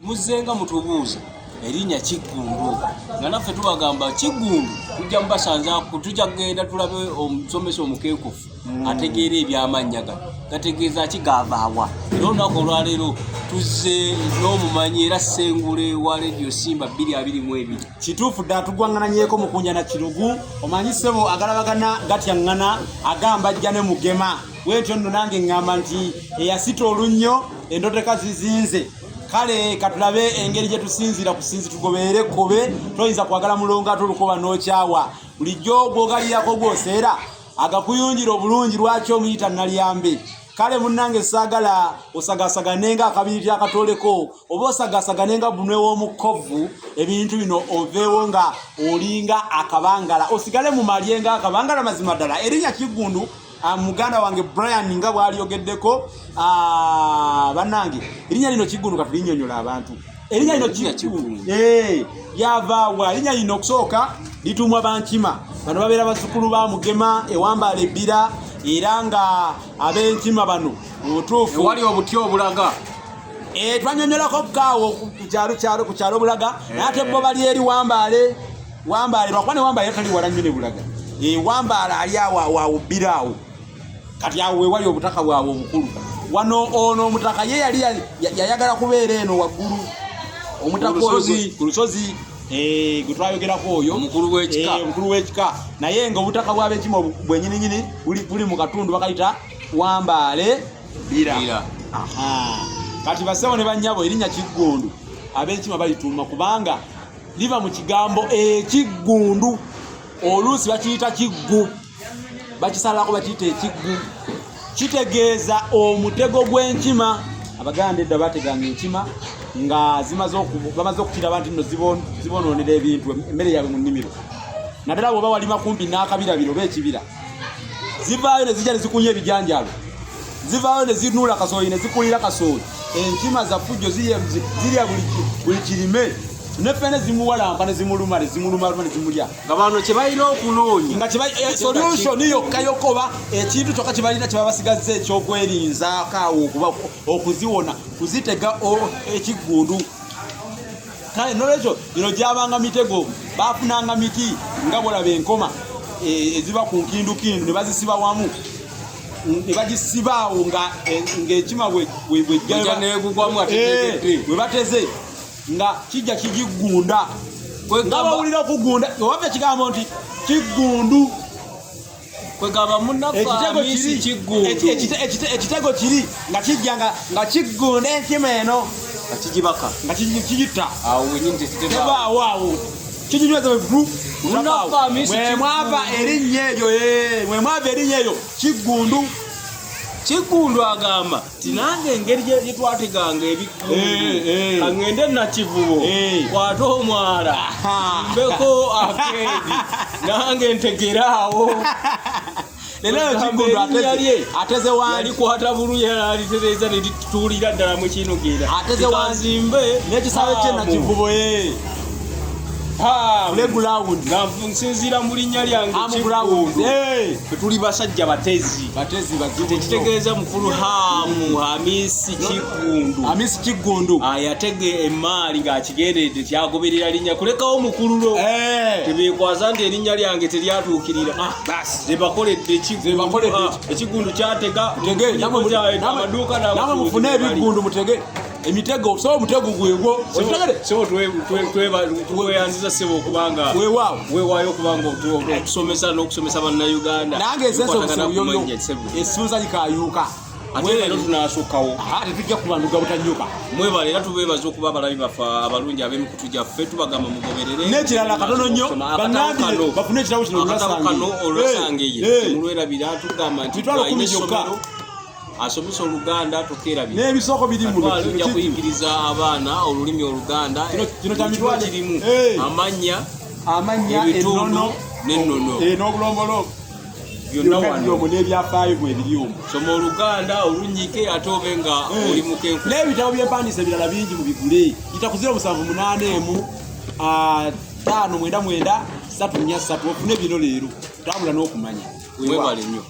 muzenga mutubuuza erinnya Kiggundu nga naffe tubagamba Kiggundu tujja mubasanza tujja kugenda tulabe omusomesa omukeekufu ategeera ebyamannya gategeeza kigavaawa era olunaku olwaleero tuzze n'omumanyi era ssengule wa Radio Simba 222 kituufu ddala tugwangananyeeko mukunja na kirugu omanyi ssebo agalabagana gatyaŋŋana agamba ajja ne mugema bwetyo nno nange ŋŋamba nti eyasita olunnyo endoteka zizinze kale katulabe engeri gye tusinziira kusinzi tugoberere kkobe toyinza kwagala mulongo ate olukoba n'okyawa bulijjo gwogalirako gwoseera agakuyunjira obulungi lwaki omuyita nalyambe kale munnange saagala osagasaganenga akabiriti akatoleko oba osagasaganenga bunwe w'omukovu ebintu bino oveewo nga olinga akabangala osigale mu malyenga akabangala mazima ddala erinnya Kiggundu muganda wange Brian nga bwalyogeddeko bannange erinnya lino Kiggundu katulinnyonnyola abantu erinnya lino Kiggundu lyavaawa erinnya lino okusooka litumwa Bankima bano babeera bazzukulu ba Mugema ewambaala ebbira era nga ab'Enkima bano obutuufu wali obuti obulaga twanyonyolako kaawo ku kyalo Bulaga naye ate bo bali eri Wambaale lwakuba ne Wambaale tali wala nnyo ne Bulaga Wambaale ali awo bbira awo kati awo wewali obutaka bwabwe obukulu wano ono omutaka ye yali yayagala kubeera eno waggulu omutaka ku lusozi gwe twayogerako oyo omukulu w'ekika naye nga obutaka bw'ab'Enkima bwenyininyini buli mu katundu bakayita Wambaale bbira. Kati bassebo ne bannyabo erinnya Kiggundu ab'Enkima balituuma kubanga liva mu kigambo ekiggundu oluusi bakiyita kiggu bakisalako bakiyita ekiggu kitegeeza omutego gw'enkima abaganda edda bateganga enkima nga bamaze okukiraba nti nno zibonoonera ebintu emmere yaabwe mu nnimiro naddala bw'oba walima kumpi n'akabirabiro oba ekibira zivaayo ne zijja ne zikunya ebijanjaalo zivaayo ne zinuula kasooli ne zikulira kasooli enkima zaffujjo zirya buli kirime nefene zimuwalampa ne zimuluma ne zimulya nga bano kye balina okunoonya nga solution yokka yokoba ekintu kyokka kye balina kye babasigaze ekyokwerinzaako awo okuba okuziwona kuzitega Ekiggundu kale nolwekyo ino gyabanga mitego bafunanga miti nga bwolaba enkoma eziba ku nkindukindu ne bazisiba wamu ne bagisiba awo ng'ekima bwe bateze nga kijja kigiggunda nga bawulira okugunda owava ekigambo nti Kiggundu kwegamba munnafamisi Kiggundu ekitego kiri nga kijja nga kiggunda enkima eno nga kigibaka nga kigitta awo wenyini tebaawo awo kiginyweza mwemwava erinnya eryo Kiggundu. Kiggundu agamba tinange engeri gye twateganga ebiggundu angende nakivubo kwate omwala mbeko akeedi nange ntegeraawo lero Kiggundu ateze wangi yali kwata bulungi alitereza ne lituulira ddala mu kinogera ateze wanzimbe n'ekisaawe kye nakivubo playground nsinziira mu linnya lyange Kiggundu tuli basajja batezi tekitegeeza mukulu Hamisi Kiggundu ayatege emaali ng'akigenderedde kyagoberera linnya kulekawo mukululo tebeekwaza nti erinnya lyange teryatuukirira zebakoledde Ekiggundu kyatega amaduuka namwe mufune ebiggundu mutege emitego so omutego gwegwo tweyanziza sebo okubanga weewaayo okubanga okusomesa bannayuganda nange esunza likayuuka ate leero tunaasukkawo ate tujja kubanduga butanyuka mwebale era tubeebaza okuba abalabi baffe abalungi ab'emikutu gyaffe tubagamba mugoberere n'ekirala katono nnyo bannange bafune ekitabo kino olwasangeye temulwerabira tugamba nti twalina essomero asomesa Oluganda tukerabira n'ebisoko biri mu tujja kuyigiriza abaana olulimi Oluganda kino kyamitwale kirimu amanya ebitundu n'ennono n'obulombolo byonna wano n'ebyafaayo bwe biri omwo soma Oluganda olunyike ate obe nga oli mukenku n'ebitabo by'empandiisa ebirala bingi mu bigule yita ku 078 599 343 ofune bino leero tambula n'okumanya weewale nnyo.